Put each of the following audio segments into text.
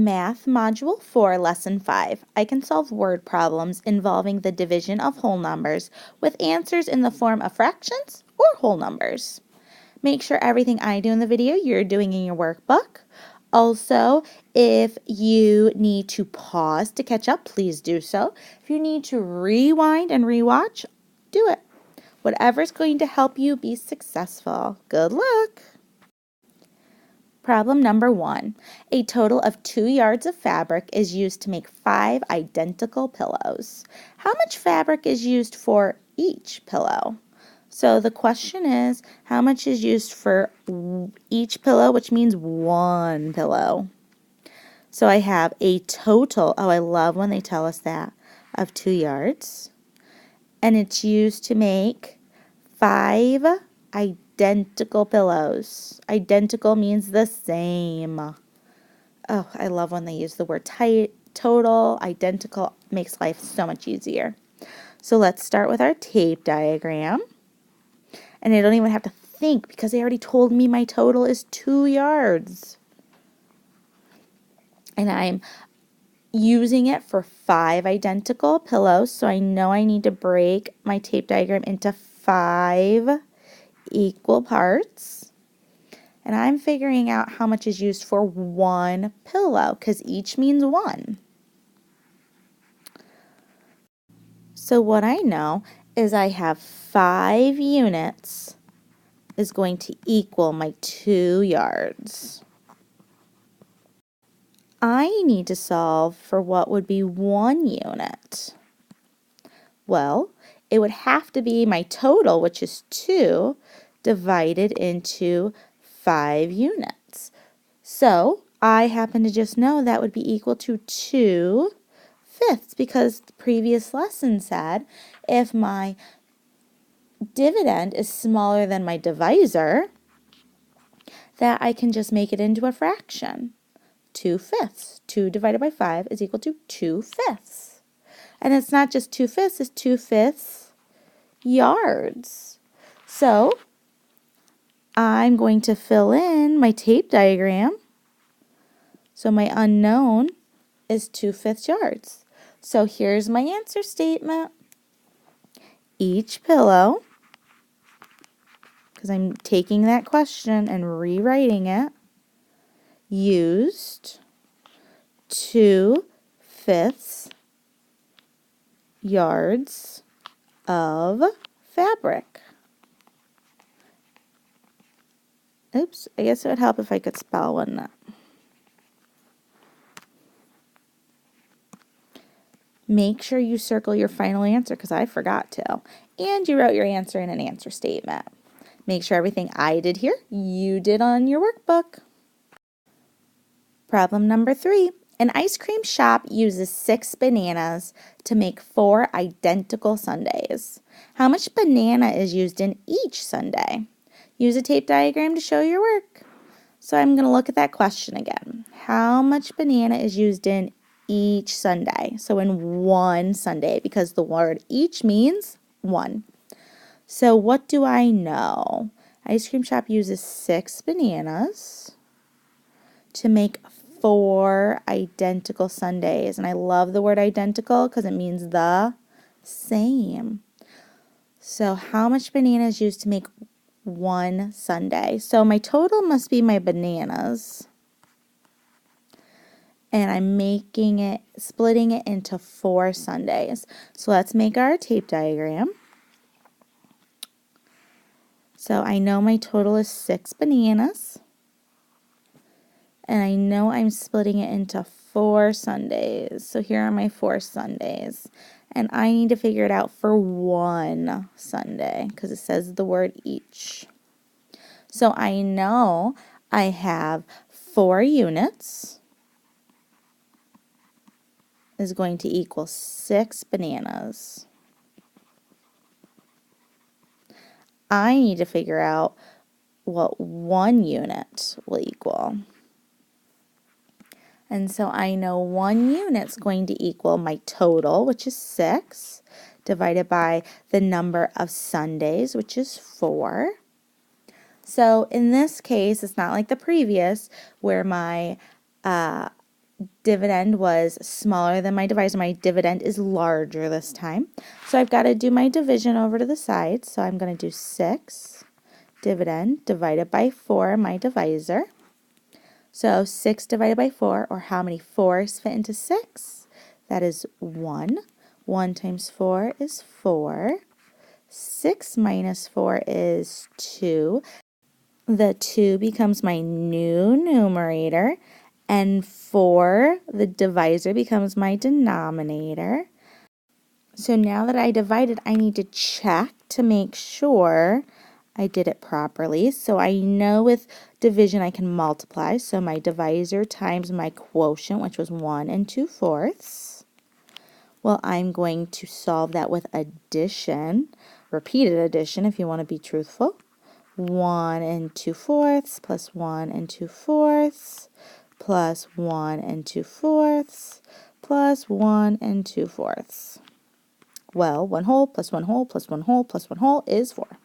Math Module 4, Lesson 5. I can solve word problems involving the division of whole numbers with answers in the form of fractions or whole numbers. Make sure everything I do in the video you're doing in your workbook. Also, if you need to pause to catch up, please do so. If you need to rewind and rewatch, do it. Whatever's going to help you be successful. Good luck! Problem number 1. A total of 2 yards of fabric is used to make 5 identical pillows. How much fabric is used for each pillow? So the question is, how much is used for each pillow, which means one pillow? So I have a total, oh, I love when they tell us that, of 2 yards. And it's used to make 5 identical pillows. Identical means the same. Oh, I love when they use the word total. Identical makes life so much easier. So let's start with our tape diagram. And I don't even have to think because they already told me my total is 2 yards. And I'm using it for 5 identical pillows. So I know I need to break my tape diagram into 5 equal parts. And I'm figuring out how much is used for one pillow because each means one. So what I know is I have 5 units is going to equal my 2 yards. I need to solve for what would be 1 unit. Well, it would have to be my total, which is 2, divided into 5 units. So I happen to just know that would be equal to 2/5 because the previous lesson said if my dividend is smaller than my divisor, that I can just make it into a fraction. 2/5. 2 divided by 5 is equal to 2/5. And it's not just 2/5, it's 2/5 yards. So I'm going to fill in my tape diagram. So my unknown is 2/5 yards. So here's my answer statement. Each pillow, because I'm taking that question and rewriting it, used 2/5 yards of fabric. Oops, I guess it would help if I could spell, wouldn't it? Make sure you circle your final answer because I forgot to. And you wrote your answer in an answer statement. Make sure everything I did here, you did on your workbook. Problem number 3. An ice cream shop uses 6 bananas to make 4 identical sundaes. How much banana is used in each sundae? Use a tape diagram to show your work. So I'm going to look at that question again. How much banana is used in each sundae? So in one sundae, because the word each means one. So what do I know? Ice cream shop uses 6 bananas to make 4 identical sundaes. And I love the word identical because it means the same. So how much banana is used to make one sundae? So my total must be my bananas. And I'm splitting it into 4 sundaes. So let's make our tape diagram. So I know my total is 6 bananas. And I know I'm splitting it into 4 sundaes. So here are my 4 sundaes. And I need to figure it out for one sundae because it says the word each. So I know I have 4 units is going to equal 6 bananas. I need to figure out what 1 unit will equal. And so I know 1 unit's going to equal my total, which is 6, divided by the number of sundaes, which is 4. So in this case, it's not like the previous where my dividend was smaller than my divisor. My dividend is larger this time. So I've got to do my division over to the side. So I'm going to do 6 dividend divided by 4, my divisor. So 6 divided by 4, or how many 4s fit into 6? That is 1. 1 times 4 is 4. 6 minus 4 is 2. The 2 becomes my new numerator, and 4, the divisor, becomes my denominator. So now that I divided, I need to check to make sure I did it properly. So I know with division I can multiply. So my divisor times my quotient, which was 1 2/4. Well, I'm going to solve that with addition, repeated addition if you want to be truthful. 1 2/4 plus 1 2/4 plus 1 2/4 plus 1 2/4. Well, 1 whole plus 1 whole plus 1 whole plus 1 whole is 4.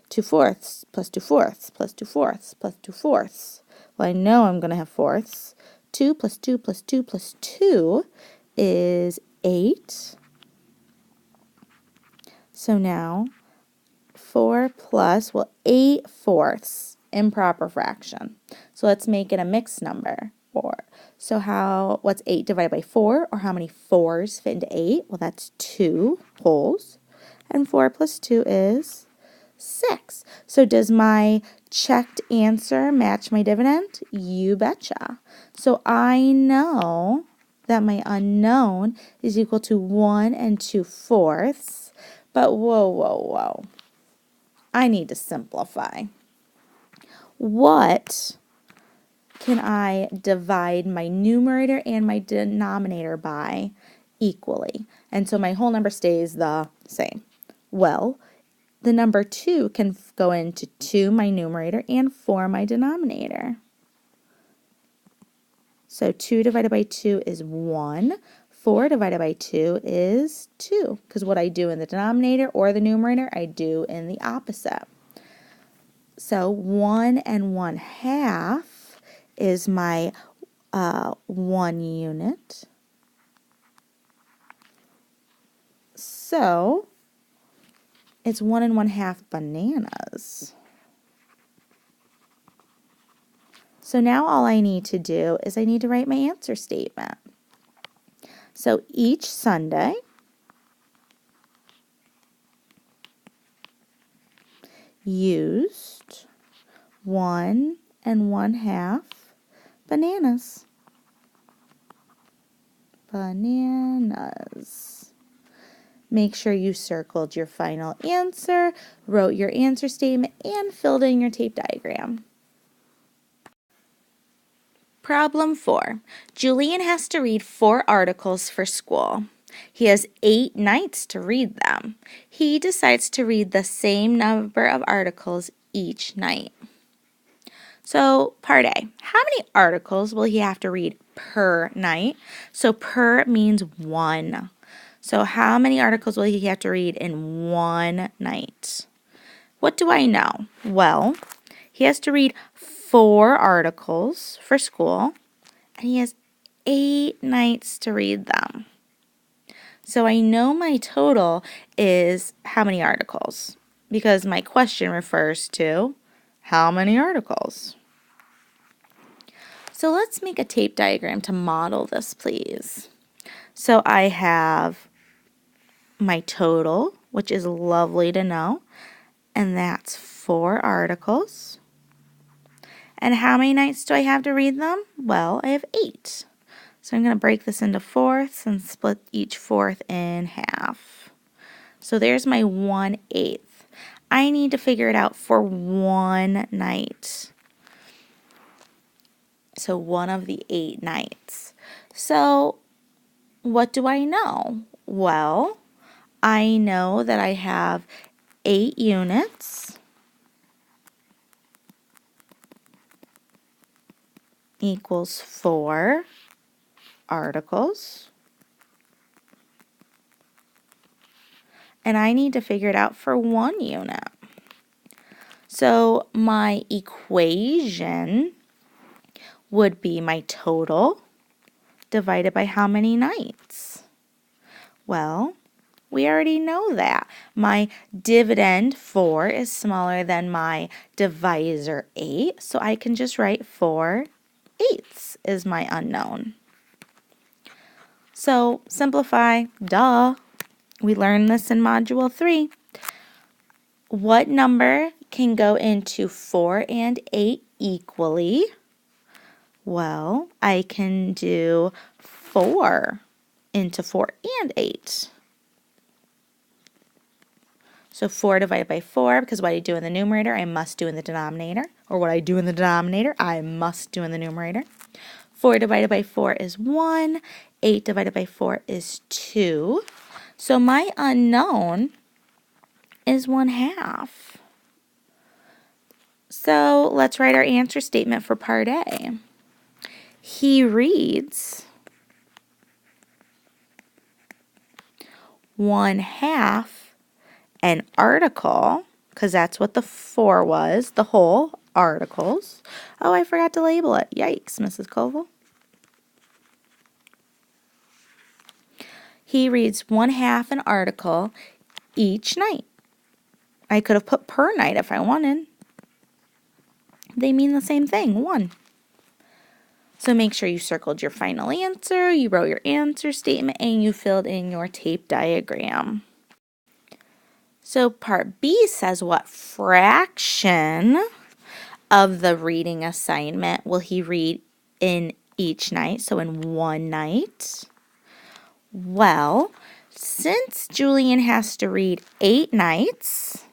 2/4 plus 2/4 plus 2/4 plus 2/4. Well, I know I'm going to have fourths. 2 plus 2 plus 2 plus 2 is 8. So now 4 plus, well, 8/4, improper fraction. So let's make it a mixed number. 4. So what's 8 divided by 4, or how many 4s fit into 8? Well, that's 2 wholes. And 4 plus 2 is 6. So does my checked answer match my dividend? You betcha. So I know that my unknown is equal to 1 2/4. But whoa. I need to simplify. What can I divide my numerator and my denominator by equally? And so my whole number stays the same. Well, the number 2 can go into 2, my numerator, and 4, my denominator. So 2 divided by 2 is 1. 4 divided by 2 is 2, because what I do in the denominator or the numerator, I do in the opposite. So 1 1/2 is my 1 unit. So it's 1 1/2 bananas. So now all I need to do is I need to write my answer statement. So each Sunday, used 1 1/2 bananas. Bananas. Make sure you circled your final answer, wrote your answer statement, and filled in your tape diagram. Problem 4. Julian has to read 4 articles for school. He has 8 nights to read them. He decides to read the same number of articles each night. So, part A, how many articles will he have to read per night? So, per means 1. So, how many articles will he have to read in 1 night? What do I know? Well, he has to read 4 articles for school, and he has 8 nights to read them. So I know my total is how many articles, because my question refers to how many articles. So let's make a tape diagram to model this, please. So I have my total, which is lovely to know, and that's 4 articles. And how many nights do I have to read them? Well, I have 8. So I'm going to break this into fourths and split each fourth in half. So there's my 1/8. I need to figure it out for 1 night. So one of the 8 nights. So what do I know? Well, I know that I have 8 units equals 4 articles. And I need to figure it out for 1 unit. So my equation would be my total divided by how many nights? Well, we already know that. My dividend 4 is smaller than my divisor 8, so I can just write 4/8 is my unknown. So simplify, duh. We learned this in Module 3. What number can go into 4 and 8 equally? Well, I can do 4 into 4 and 8. So 4 divided by 4, because what I do in the numerator, I must do in the denominator. Or what I do in the denominator, I must do in the numerator. 4 divided by 4 is 1. 8 divided by 4 is 2. So my unknown is 1/2. So let's write our answer statement for part A. He reads 1/2 an article, because that's what the 4 was, the whole articles. Oh, I forgot to label it. Yikes, Mrs. Koval. He reads 1/2 an article each night. I could have put per night if I wanted. They mean the same thing, 1. So make sure you circled your final answer, you wrote your answer statement, and you filled in your tape diagram. So part B says what fraction of the reading assignment will he read in each night, so in one night? Well, since Julian has to read 8 nights,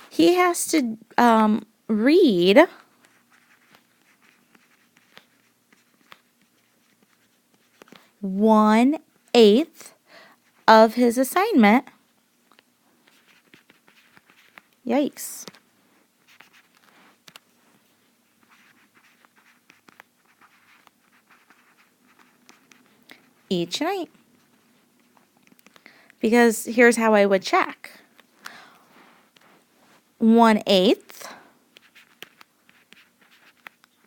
he has to read 1/8 of his assignment. Yikes. Each night. Because here's how I would check. 1/8.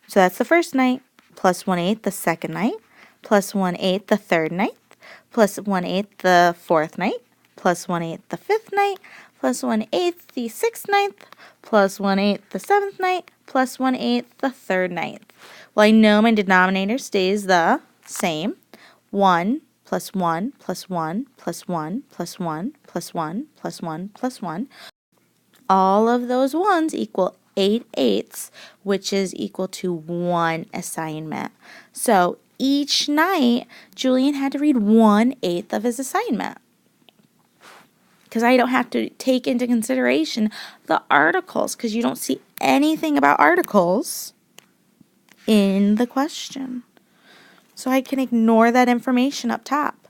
So that's the first night, plus 1/8 the second night, plus 1/8 the third night, plus 1/8 the fourth night, plus 1/8 the fifth night, plus 1/8 the sixth night, plus 1/8 the seventh night, plus 1/8 the third night. Well, I know my denominator stays the same. 1 plus 1 plus 1 plus 1 plus 1 plus 1 plus 1 plus 1. All of those ones equal 8/8, which is equal to 1 assignment. So each night, Julian had to read 1/8 of his assignment. Because I don't have to take into consideration the articles, because you don't see anything about articles in the question. So I can ignore that information up top.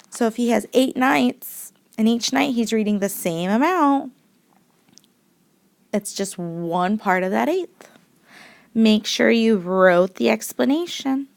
So if he has 8 nights, and each night he's reading the same amount, it's just one part of that 1/8. Make sure you wrote the explanation.